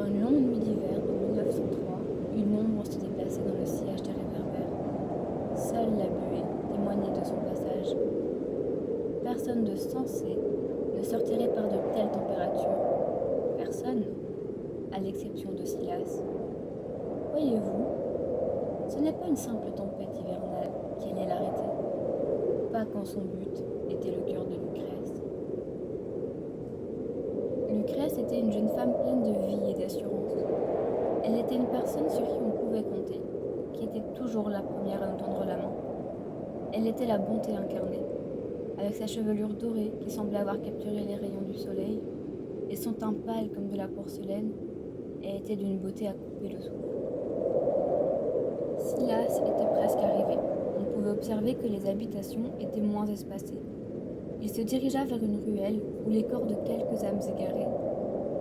une longue nuit d'hiver de 1903, une ombre se déplaçait dans le sillage des réverbères. Seule la buée témoignait de son passage. Personne de sensé ne sortirait par de telles températures. Personne, à l'exception de Silas. Voyez-vous, ce n'est pas une simple tempête hivernale qui allait l'arrêter, pas quand son but était le cœur de Lucrèce. Lucrèce était une jeune femme pleine de vie et d'assurance. Elle était une personne sur qui on pouvait compter, qui était toujours la première à nous tendre la main. Elle était la bonté incarnée, avec sa chevelure dorée qui semblait avoir capturé les rayons du soleil, et son teint pâle comme de la porcelaine, elle était d'une beauté à couper le souffle. Silas était presque arrivé. On pouvait observer que les habitations étaient moins espacées. Il se dirigea vers une ruelle où les corps de quelques âmes égarées,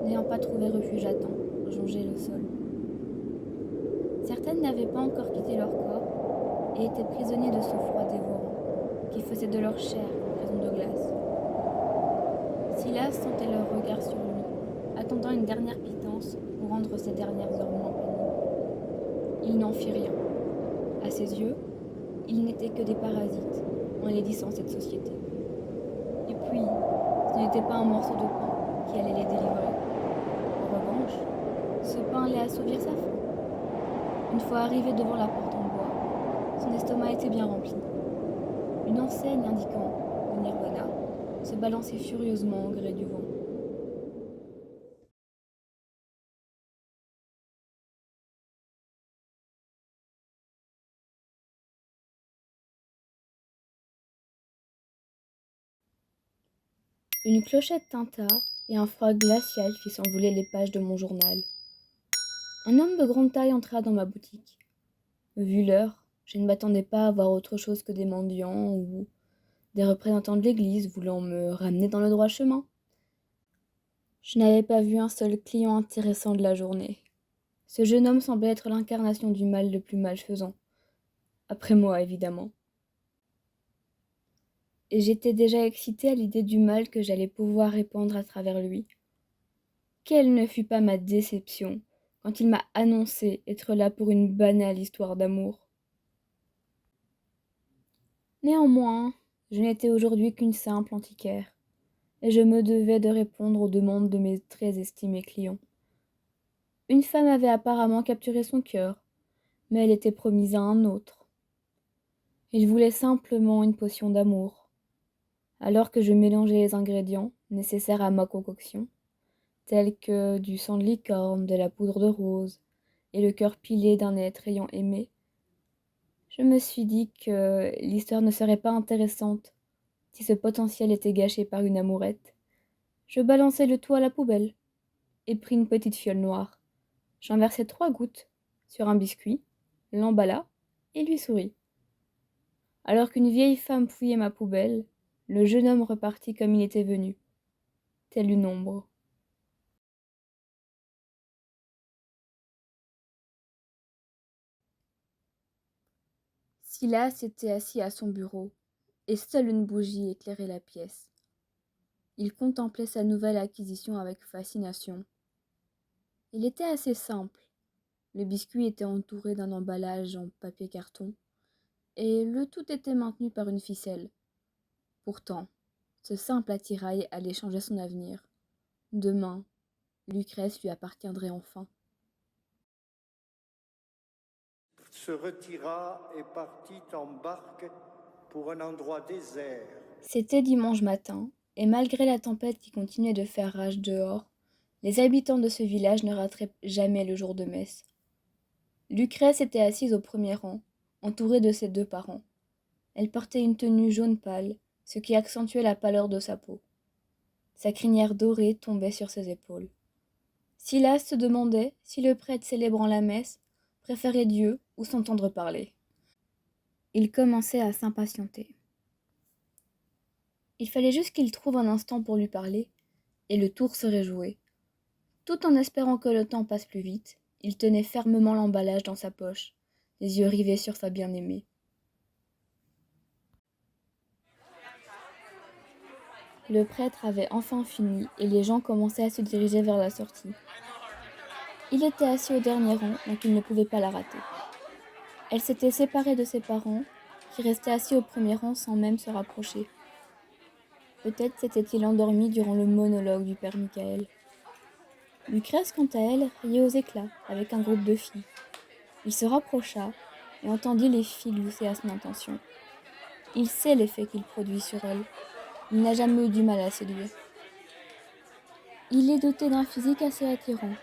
n'ayant pas trouvé refuge à temps, jongeaient le sol. Certaines n'avaient pas encore quitté leur corps et étaient prisonniers de ce froid dévorant, qui faisait de leur chair une prison de glace. Silas sentait leur regard sur lui, attendant une dernière pitance pour rendre ces dernières heures moins pénibles. Il n'en fit rien. À ses yeux, ils n'étaient que des parasites, enlaidissant cette société. Et puis, ce n'était pas un morceau de pain qui allait les délivrer. En revanche, ce pain allait assouvir sa faim. Une fois arrivé devant la porte en bois, son estomac était bien rempli. Une enseigne indiquant le Nirvana se balançait furieusement au gré du vent. Une clochette tinta et un froid glacial fit s'envoler les pages de mon journal. Un homme de grande taille entra dans ma boutique. Vu l'heure, je ne m'attendais pas à voir autre chose que des mendiants ou des représentants de l'église voulant me ramener dans le droit chemin. Je n'avais pas vu un seul client intéressant de la journée. Ce jeune homme semblait être l'incarnation du mal le plus malfaisant. Après moi, évidemment. Et j'étais déjà excitée à l'idée du mal que j'allais pouvoir répandre à travers lui. Quelle ne fut pas ma déception quand il m'a annoncé être là pour une banale histoire d'amour. Néanmoins, je n'étais aujourd'hui qu'une simple antiquaire, et je me devais de répondre aux demandes de mes très estimés clients. Une femme avait apparemment capturé son cœur, mais elle était promise à un autre. Il voulait simplement une potion d'amour. Alors que je mélangeais les ingrédients nécessaires à ma concoction, tels que du sang de licorne, de la poudre de rose et le cœur pilé d'un être ayant aimé, je me suis dit que l'histoire ne serait pas intéressante si ce potentiel était gâché par une amourette. Je balançai le tout à la poubelle et pris une petite fiole noire. J'en versai 3 gouttes sur un biscuit, l'emballa et lui souris. Alors qu'une vieille femme fouillait ma poubelle, le jeune homme repartit comme il était venu, telle une ombre. Silas était assis à son bureau, et seule une bougie éclairait la pièce. Il contemplait sa nouvelle acquisition avec fascination. Il était assez simple. Le biscuit était entouré d'un emballage en papier carton, et le tout était maintenu par une ficelle. Pourtant, ce simple attirail allait changer son avenir. Demain, Lucrèce lui appartiendrait enfin. Se retira et partit en barque pour un endroit désert. C'était dimanche matin, et malgré la tempête qui continuait de faire rage dehors, les habitants de ce village ne rateraient jamais le jour de messe. Lucrèce était assise au premier rang, entourée de ses 2 parents. Elle portait une tenue jaune pâle, ce qui accentuait la pâleur de sa peau. Sa crinière dorée tombait sur ses épaules. Silas se demandait si le prêtre célébrant la messe préférait Dieu ou s'entendre parler. Il commençait à s'impatienter. Il fallait juste qu'il trouve un instant pour lui parler, et le tour serait joué. Tout en espérant que le temps passe plus vite, il tenait fermement l'emballage dans sa poche, les yeux rivés sur sa bien-aimée. Le prêtre avait enfin fini, et les gens commençaient à se diriger vers la sortie. Il était assis au dernier rang, donc il ne pouvait pas la rater. Elle s'était séparée de ses parents, qui restaient assis au premier rang sans même se rapprocher. Peut-être s'était-il endormi durant le monologue du père Michael. Lucrèce, quant à elle, riait aux éclats avec un groupe de filles. Il se rapprocha et entendit les filles glousser à son intention. Il sait l'effet qu'il produit sur elle. Il n'a jamais eu du mal à séduire. Il est doté d'un physique assez attirant,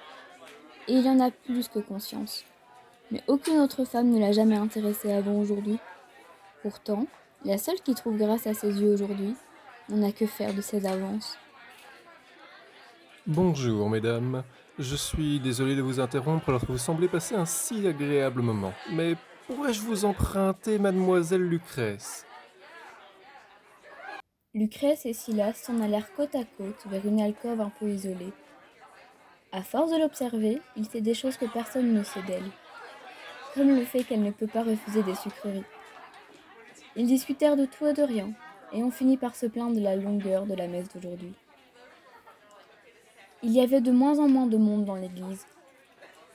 et il en a plus que conscience. Mais aucune autre femme ne l'a jamais intéressé avant aujourd'hui. Pourtant, la seule qui trouve grâce à ses yeux aujourd'hui n'en a que faire de ses avances. Bonjour, mesdames. Je suis désolé de vous interrompre alors que vous semblez passer un si agréable moment. Mais pourrais-je vous emprunter mademoiselle Lucrèce? Lucrèce et Silas s'en allèrent côte à côte vers une alcôve un peu isolée. À force de l'observer, il sait des choses que personne ne sait d'elle, comme le fait qu'elle ne peut pas refuser des sucreries. Ils discutèrent de tout et de rien, et on finit par se plaindre de la longueur de la messe d'aujourd'hui. Il y avait de moins en moins de monde dans l'église.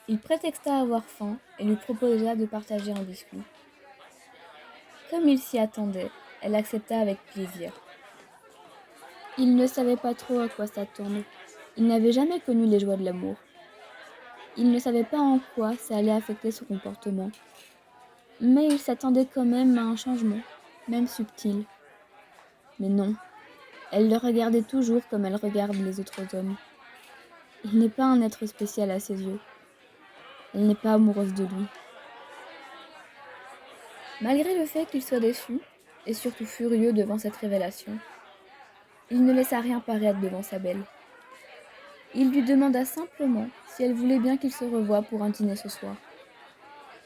Il prétexta avoir faim et lui proposa de partager un biscuit. Comme il s'y attendait, elle accepta avec plaisir. Il ne savait pas trop à quoi s'attendre. Il n'avait jamais connu les joies de l'amour. Il ne savait pas en quoi ça allait affecter son comportement. Mais il s'attendait quand même à un changement, même subtil. Mais non, elle le regardait toujours comme elle regarde les autres hommes. Il n'est pas un être spécial à ses yeux. Elle n'est pas amoureuse de lui. Malgré le fait qu'il soit déçu, et surtout furieux devant cette révélation, il ne laissa rien paraître devant sa belle. Il lui demanda simplement si elle voulait bien qu'il se revoie pour un dîner ce soir,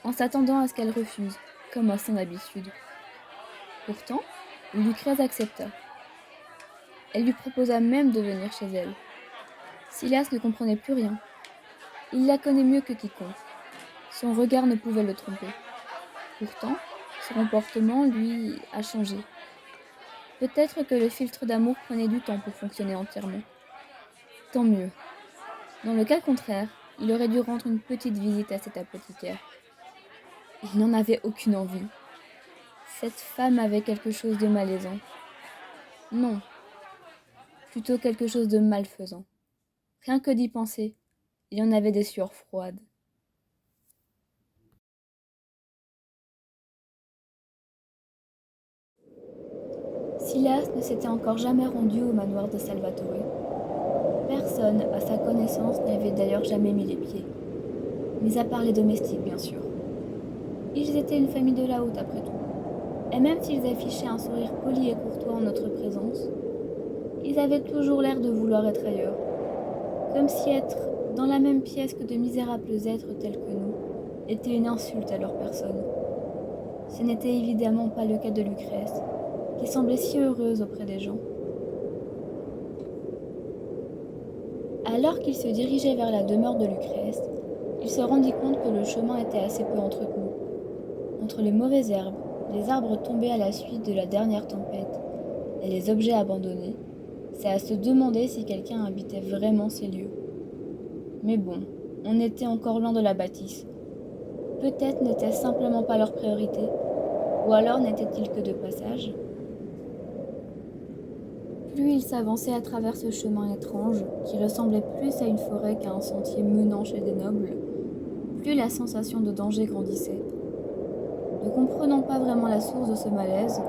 en s'attendant à ce qu'elle refuse, comme à son habitude. Pourtant, Lucrèce accepta. Elle lui proposa même de venir chez elle. Silas ne comprenait plus rien. Il la connaît mieux que quiconque. Son regard ne pouvait le tromper. Pourtant, son comportement, lui, a changé. Peut-être que le filtre d'amour prenait du temps pour fonctionner entièrement. Tant mieux. Dans le cas contraire, il aurait dû rendre une petite visite à cet apothicaire. Il n'en avait aucune envie. Cette femme avait quelque chose de malaisant. Non, plutôt quelque chose de malfaisant. Rien que d'y penser, il en avait des sueurs froides. Silas ne s'était encore jamais rendu au manoir de Salvatore. Personne, à sa connaissance, n'y avait d'ailleurs jamais mis les pieds. Mis à part les domestiques, bien sûr. Ils étaient une famille de la haute, après tout. Et même s'ils affichaient un sourire poli et courtois en notre présence, ils avaient toujours l'air de vouloir être ailleurs. Comme si être dans la même pièce que de misérables êtres tels que nous était une insulte à leur personne. Ce n'était évidemment pas le cas de Lucrèce, qui semblait si heureuse auprès des gens. Alors qu'il se dirigeait vers la demeure de Lucrèce, il se rendit compte que le chemin était assez peu entretenu. Entre les mauvaises herbes, les arbres tombés à la suite de la dernière tempête et les objets abandonnés, c'est à se demander si quelqu'un habitait vraiment ces lieux. Mais bon, on était encore loin de la bâtisse. Peut-être n'était-ce simplement pas leur priorité, ou alors n'était-il que de passage. Plus il s'avançait à travers ce chemin étrange, qui ressemblait plus à une forêt qu'à un sentier menant chez des nobles, plus la sensation de danger grandissait. Ne comprenant pas vraiment la source de ce malaise,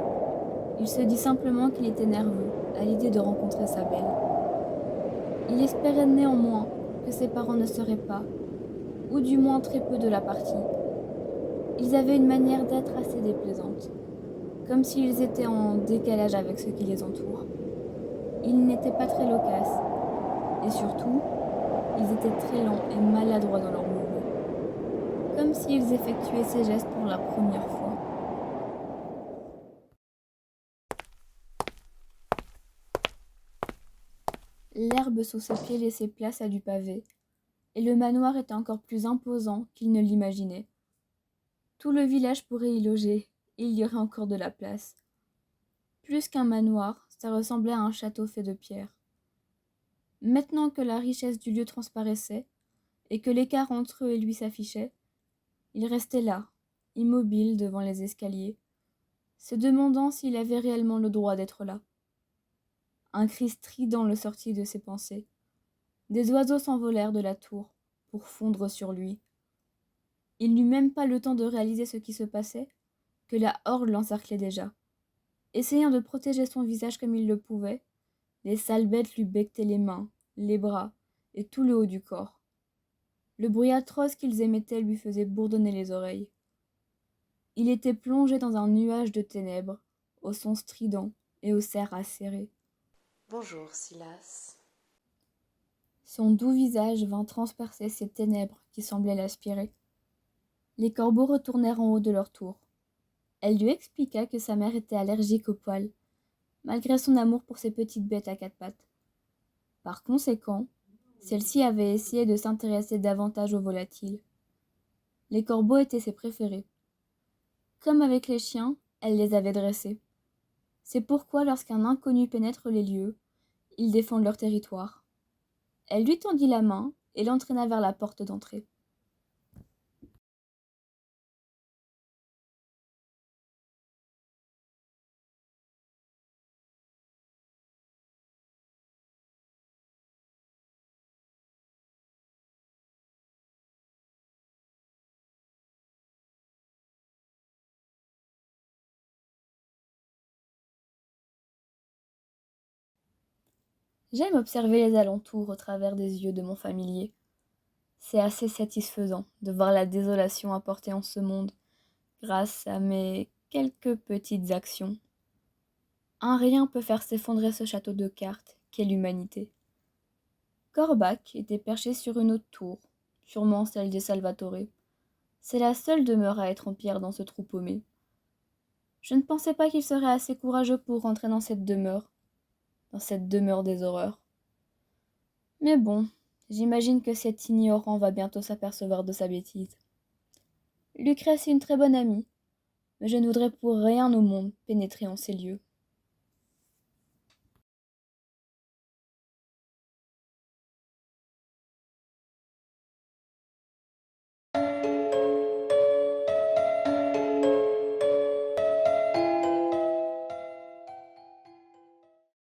il se dit simplement qu'il était nerveux à l'idée de rencontrer sa belle. Il espérait néanmoins que ses parents ne seraient pas, ou du moins très peu de la partie. Ils avaient une manière d'être assez déplaisante, comme s'ils étaient en décalage avec ce qui les entoure. Ils n'étaient pas très loquaces, et surtout, ils étaient très lents et maladroits dans leurs mouvements, comme s'ils effectuaient ces gestes pour la première fois. L'herbe sous ses pieds laissait place à du pavé, et le manoir était encore plus imposant qu'il ne l'imaginait. Tout le village pourrait y loger, et il y aurait encore de la place. Plus qu'un manoir, ça ressemblait à un château fait de pierre. Maintenant que la richesse du lieu transparaissait, et que l'écart entre eux et lui s'affichait, il restait là, immobile devant les escaliers, se demandant s'il avait réellement le droit d'être là. Un cri strident le sortit de ses pensées. Des oiseaux s'envolèrent de la tour pour fondre sur lui. Il n'eut même pas le temps de réaliser ce qui se passait que la horde l'encerclait déjà. Essayant de protéger son visage comme il le pouvait, les sales bêtes lui becquetaient les mains, les bras et tout le haut du corps. Le bruit atroce qu'ils émettaient lui faisait bourdonner les oreilles. Il était plongé dans un nuage de ténèbres, aux sons stridents et aux serres acérées. Bonjour, Silas. Son doux visage vint transpercer ces ténèbres qui semblaient l'aspirer. Les corbeaux retournèrent en haut de leur tour. Elle lui expliqua que sa mère était allergique aux poils, malgré son amour pour ces petites bêtes à quatre pattes. Par conséquent, celle-ci avait essayé de s'intéresser davantage aux volatiles. Les corbeaux étaient ses préférés. Comme avec les chiens, elle les avait dressés. C'est pourquoi lorsqu'un inconnu pénètre les lieux, ils défendent leur territoire. Elle lui tendit la main et l'entraîna vers la porte d'entrée. J'aime observer les alentours au travers des yeux de mon familier. C'est assez satisfaisant de voir la désolation apportée en ce monde grâce à mes quelques petites actions. Un rien peut faire s'effondrer ce château de cartes qu'est l'humanité. Corbac était perché sur une autre tour, sûrement celle des Salvatore. C'est la seule demeure à être en pierre dans ce trou paumé. Je ne pensais pas qu'il serait assez courageux pour rentrer dans cette demeure des horreurs. Mais bon, j'imagine que cet ignorant va bientôt s'apercevoir de sa bêtise. Lucrèce est une très bonne amie, mais je ne voudrais pour rien au monde pénétrer en ces lieux.